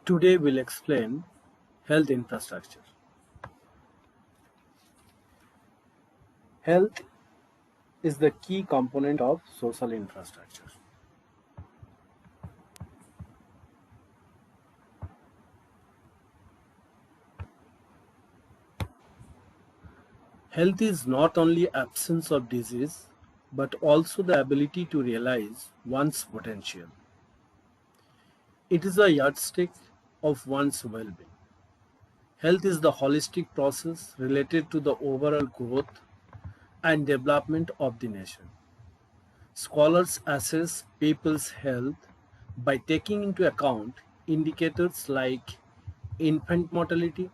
Today we'll explain health infrastructure. Health is the key component of social infrastructure. Health is not only absence of disease but also the ability to realize one's potential. It is a yardstick of one's well-being. Health is the holistic process related to the overall growth and development of the nation. Scholars assess people's health by taking into account indicators like infant mortality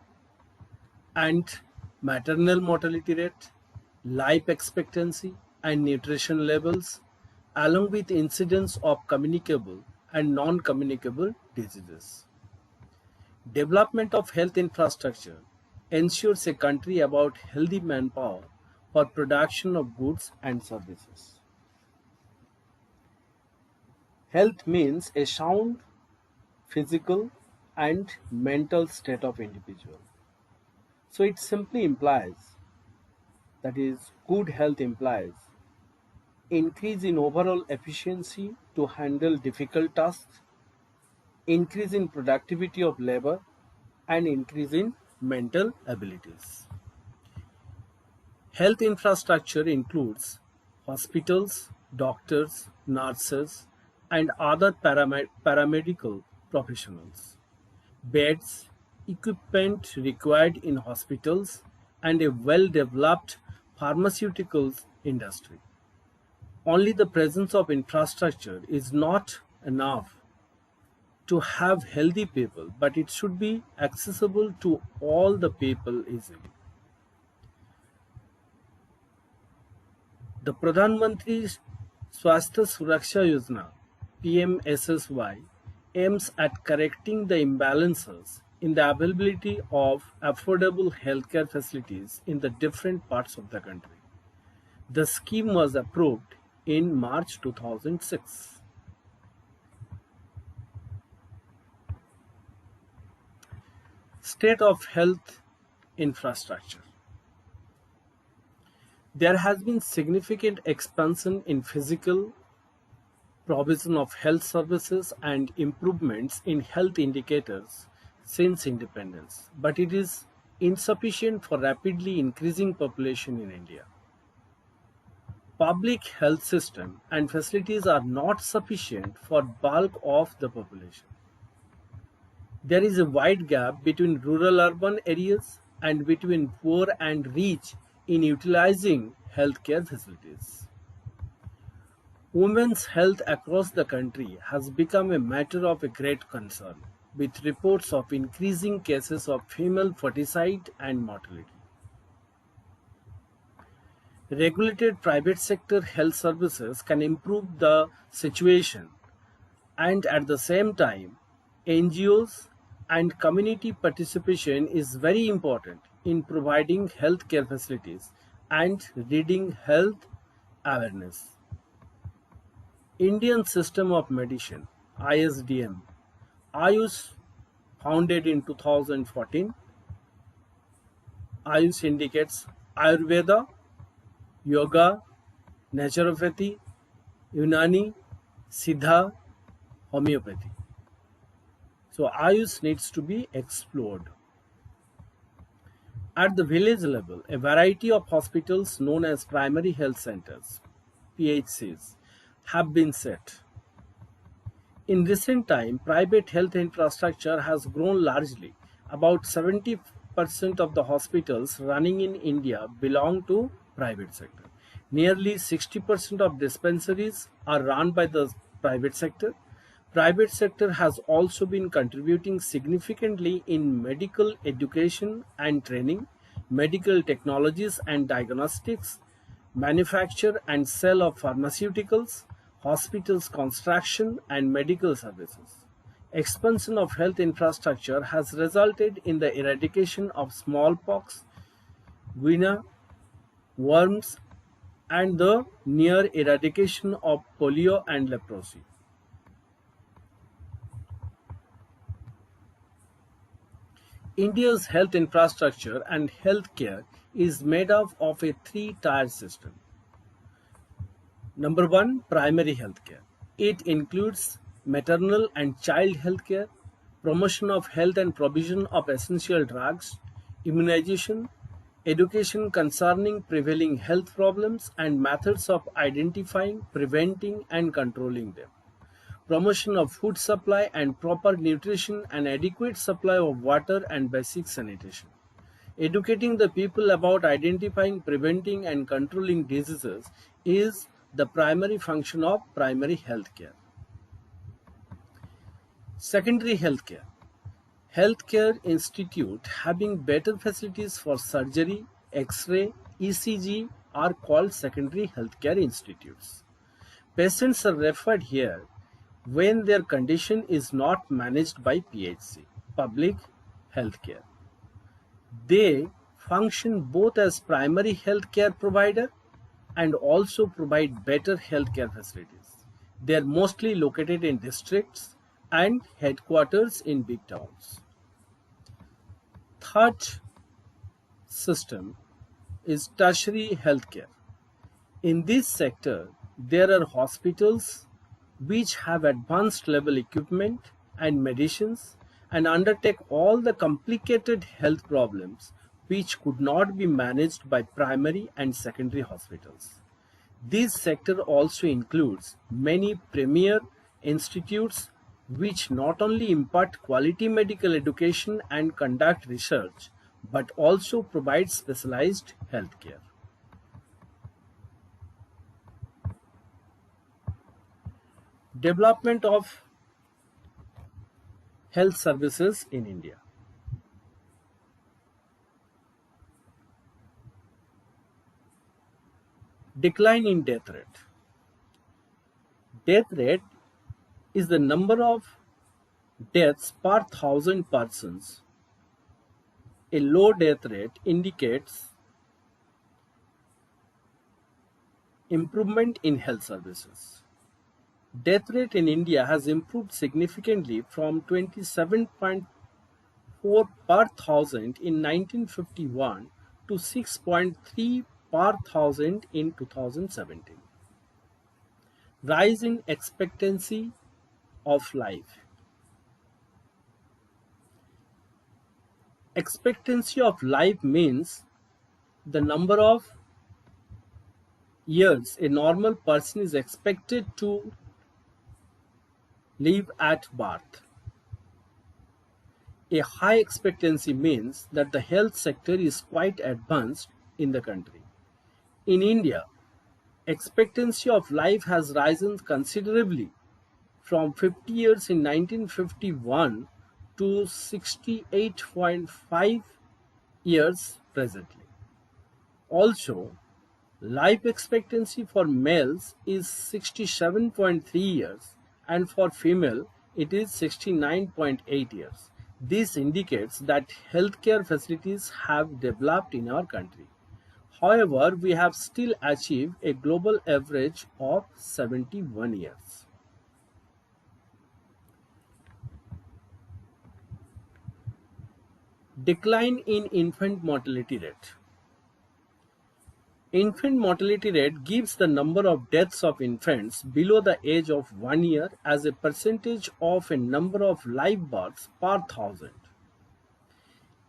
and maternal mortality rate, life expectancy, and nutrition levels, along with incidence of communicable and non-communicable diseases. Development of health infrastructure ensures a country about healthy manpower for production of goods and services. Health means a sound physical and mental state of individual. So it simply implies, that is, good health implies increase in overall efficiency to handle difficult tasks, increase in productivity of labor, and increase in mental abilities. Health infrastructure includes hospitals, doctors, nurses, and other paramedical professionals, beds, equipment required in hospitals, and a well-developed pharmaceuticals industry. Only the presence of infrastructure is not enough to have healthy people, but it should be accessible to all the people easily. The Pradhan Mantri Swasthya Suraksha Yojana (PMSSY) aims at correcting the imbalances in the availability of affordable healthcare facilities in the different parts of the country. The scheme was approved in March 2006. State of health infrastructure. There has been significant expansion in physical provision of health services and improvements in health indicators since independence, but it is insufficient for rapidly increasing population in India. Public health system and facilities are not sufficient for bulk of the population. There is a wide gap between rural-urban areas and between poor and rich in utilizing healthcare facilities. Women's health across the country has become a matter of a great concern, with reports of increasing cases of female foeticide and mortality. Regulated private sector health services can improve the situation, and at the same time, NGOs and community participation is very important in providing healthcare facilities and reading health awareness. Indian System of Medicine (ISDM), Ayush, founded in 2014. Ayush indicates Ayurveda, Yoga, Naturopathy, Unani, Siddha, Homeopathy. So Ayush needs to be explored. At the village level, a variety of hospitals known as primary health centers (PHCs) have been set. In recent time, private health infrastructure has grown largely. About 70% of the hospitals running in India belong to private sector. Nearly 60% of dispensaries are run by the private sector. Private sector has also been contributing significantly in medical education and training, medical technologies and diagnostics, manufacture and sale of pharmaceuticals, hospitals construction, and medical services. Expansion of health infrastructure has resulted in the eradication of smallpox, guinea, worms, and the near eradication of polio and leprosy. India's health infrastructure and healthcare is made up of a three-tier system. Number one, primary healthcare. It includes maternal and child healthcare, promotion of health and provision of essential drugs, immunization, education concerning prevailing health problems and methods of identifying, preventing, and controlling them, promotion of food supply and proper nutrition and adequate supply of water and basic sanitation. Educating the people about identifying, preventing, and controlling diseases is the primary function of primary healthcare. Secondary healthcare. Healthcare institute having better facilities for surgery, X-ray, ECG are called secondary healthcare institutes. Patients are referred here when their condition is not managed by PHC, public healthcare. They function both as primary healthcare provider and also provide better healthcare facilities. They are mostly located in districts and headquarters in big towns. Third system is tertiary healthcare. In this sector, there are hospitals which have advanced level equipment and medicines and undertake all the complicated health problems which could not be managed by primary and secondary hospitals. This sector also includes many premier institutes which not only impart quality medical education and conduct research but also provide specialized healthcare. Development of health services in India. Decline in death rate. Death rate is the number of deaths per thousand persons. A low death rate indicates improvement in health services. Death rate in India has improved significantly from 27.4 per thousand in 1951 to 6.3 per thousand in 2017. Rise in expectancy of life. Expectancy of life means the number of years a normal person is expected to live at birth. A high expectancy means that the health sector is quite advanced in the country. In India, expectancy of life has risen considerably from 50 years in 1951 to 68.5 years presently. Also, life expectancy for males is 67.3 years and for female it is 69.8 years. This indicates that healthcare facilities have developed in our country. However, we have still achieved a global average of 71 years. Decline in infant mortality rate. Infant mortality rate gives the number of deaths of infants below the age of 1 year as a percentage of a number of live births per thousand.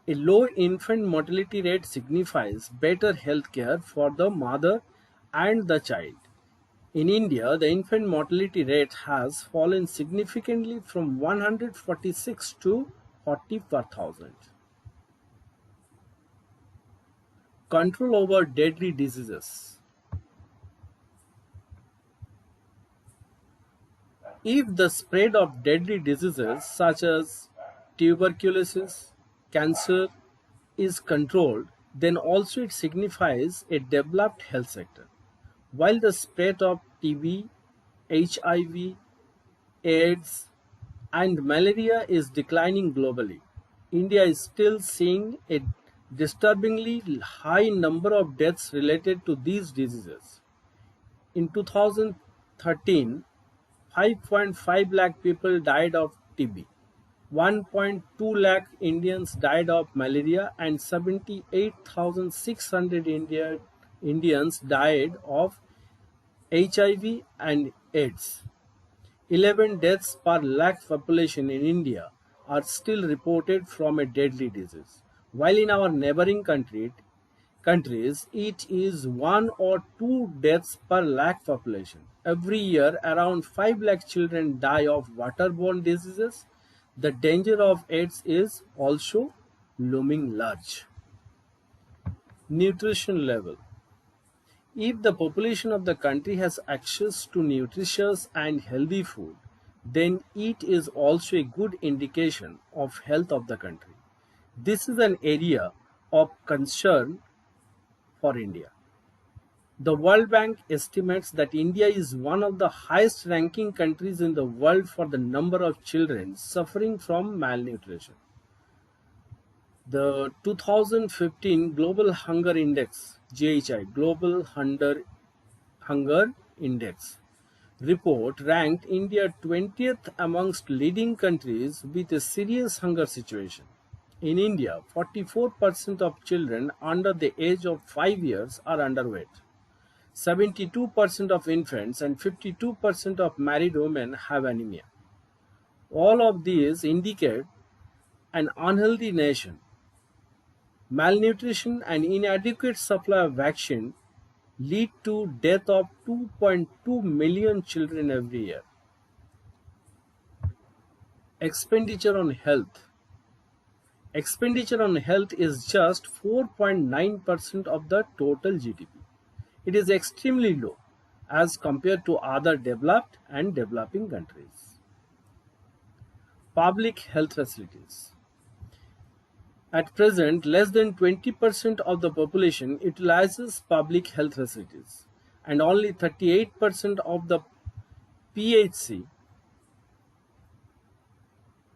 A low infant mortality rate signifies better health care for the mother and the child. In India, the infant mortality rate has fallen significantly from 146 to 40 per thousand. Control over deadly diseases. If the spread of deadly diseases such as tuberculosis, cancer is controlled, then also it signifies a developed health sector. While the spread of TB, HIV, AIDS, and malaria is declining globally, India is still seeing a disturbingly high number of deaths related to these diseases. In 2013, 5.5 lakh people died of TB. 1.2 lakh Indians died of malaria and 78,600 Indians died of HIV and AIDS. 11 deaths per lakh population in India are still reported from a deadly disease, while in our neighboring countries it is 1 or 2 deaths per lakh population. Every year, around 5 lakh children die of waterborne diseases. The danger of AIDS is also looming large. Nutrition level. If the population of the country has access to nutritious and healthy food, then it is also a good indication of health of the country. This is an area of concern for India. The World Bank estimates that India is one of the highest ranking countries in the world for the number of children suffering from malnutrition. The 2015 Global Hunger Index, GHI, Hunger Index report ranked India 20th amongst leading countries with a serious hunger situation. In India, 44% of children under the age of 5 years are underweight. 72% of infants and 52% of married women have anemia. All of these indicate an unhealthy nation. Malnutrition and inadequate supply of vaccine lead to death of 2.2 million children every year. Expenditure on health. Expenditure on health is just 4.9% of the total GDP. It is extremely low as compared to other developed and developing countries. Public health facilities. At present, less than 20% of the population utilizes public health facilities, and only 38% of the PHC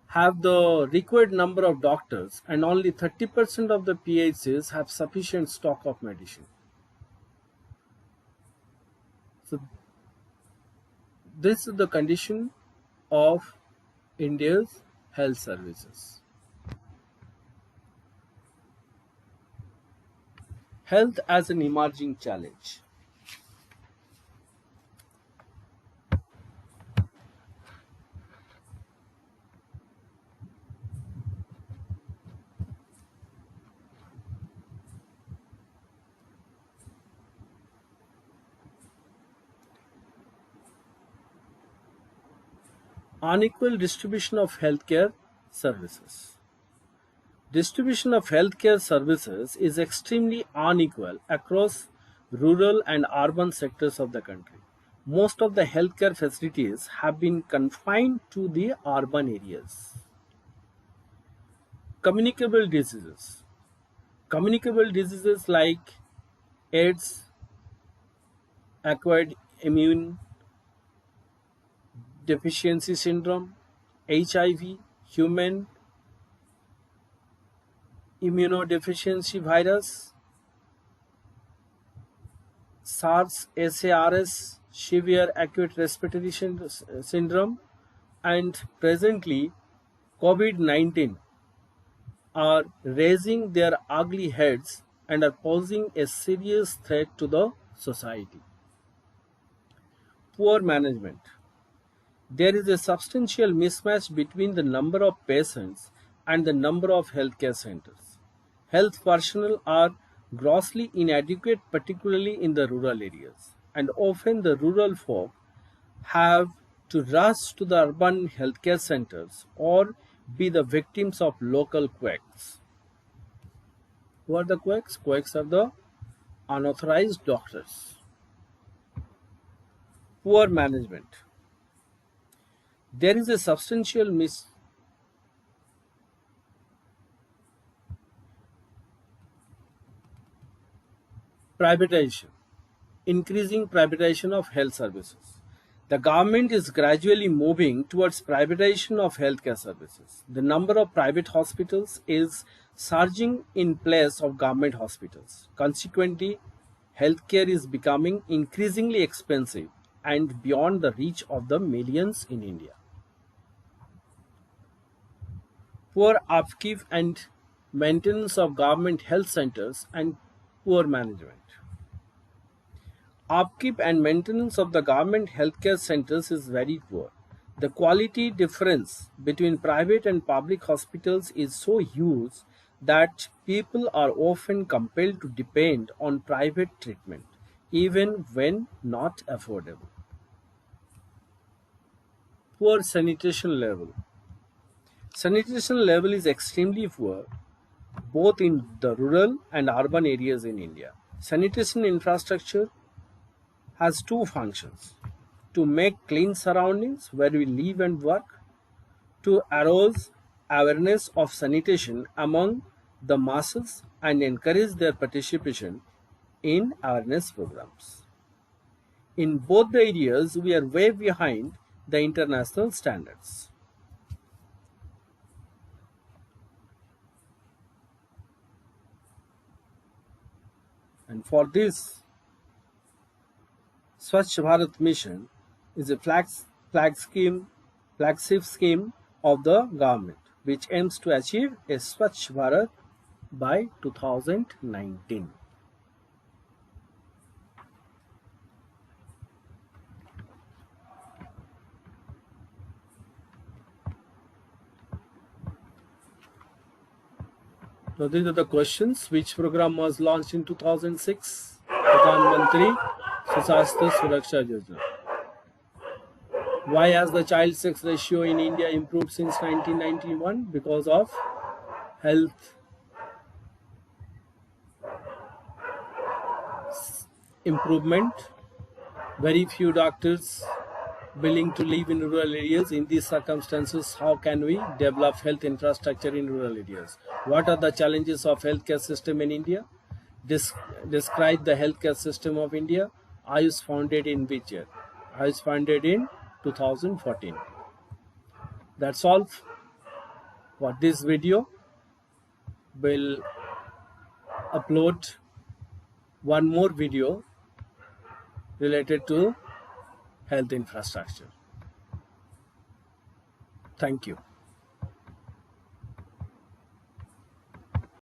have the required number of doctors, and only 30% of the PHCs have sufficient stock of medicine. So, this is the condition of India's health services. Health as an emerging challenge. Unequal distribution of healthcare services. Distribution of healthcare services is extremely unequal across rural and urban sectors of the country. Most of the healthcare facilities have been confined to the urban areas. Communicable diseases. Communicable diseases like AIDS, acquired immune deficiency syndrome, HIV, human immunodeficiency virus, SARS, SARS, severe acute respiratory syndrome, and presently COVID-19 are raising their ugly heads and are posing a serious threat to the society. Poor management. There is a substantial mismatch between the number of patients and the number of healthcare centers. Health personnel are grossly inadequate, particularly in the rural areas, and often the rural folk have to rush to the urban healthcare centers or be the victims of local quacks. Who are the quacks? Quacks are the unauthorized doctors. Poor management. There is a substantial privatization, increasing privatization of health services. The government is gradually moving towards privatization of healthcare services. The number of private hospitals is surging in place of government hospitals. Consequently, healthcare is becoming increasingly expensive and beyond the reach of the millions in India. poor upkeep and maintenance of government health centers, and poor management. Upkeep and maintenance of the government healthcare centers is very poor. The quality difference between private and public hospitals is so huge that people are often compelled to depend on private treatment, even when not affordable. Poor sanitation level. Sanitation level is extremely poor both in the rural and urban areas in India. Sanitation infrastructure has two functions: to make clean surroundings where we live and work, to arouse awareness of sanitation among the masses and encourage their participation in awareness programs. In both the areas, we are way behind the international standards. And for this, Swachh Bharat Mission is a flagship scheme of the government, which aims to achieve a Swachh Bharat by 2019. Now these are the questions. Which program was launched in 2006? Pradhan Mantri Swasthya Suraksha Yojana. Why has the child sex ratio in India improved since 1991? Because of health improvement. Very few doctors willing to live in rural areas. In these circumstances, how can we develop health infrastructure in rural areas? What are the challenges of healthcare system in India? Describe the healthcare system of India. Ayush founded in which year? Ayush founded in 2014. That's all for this video. We'll upload one more video related to health infrastructure. Thank you.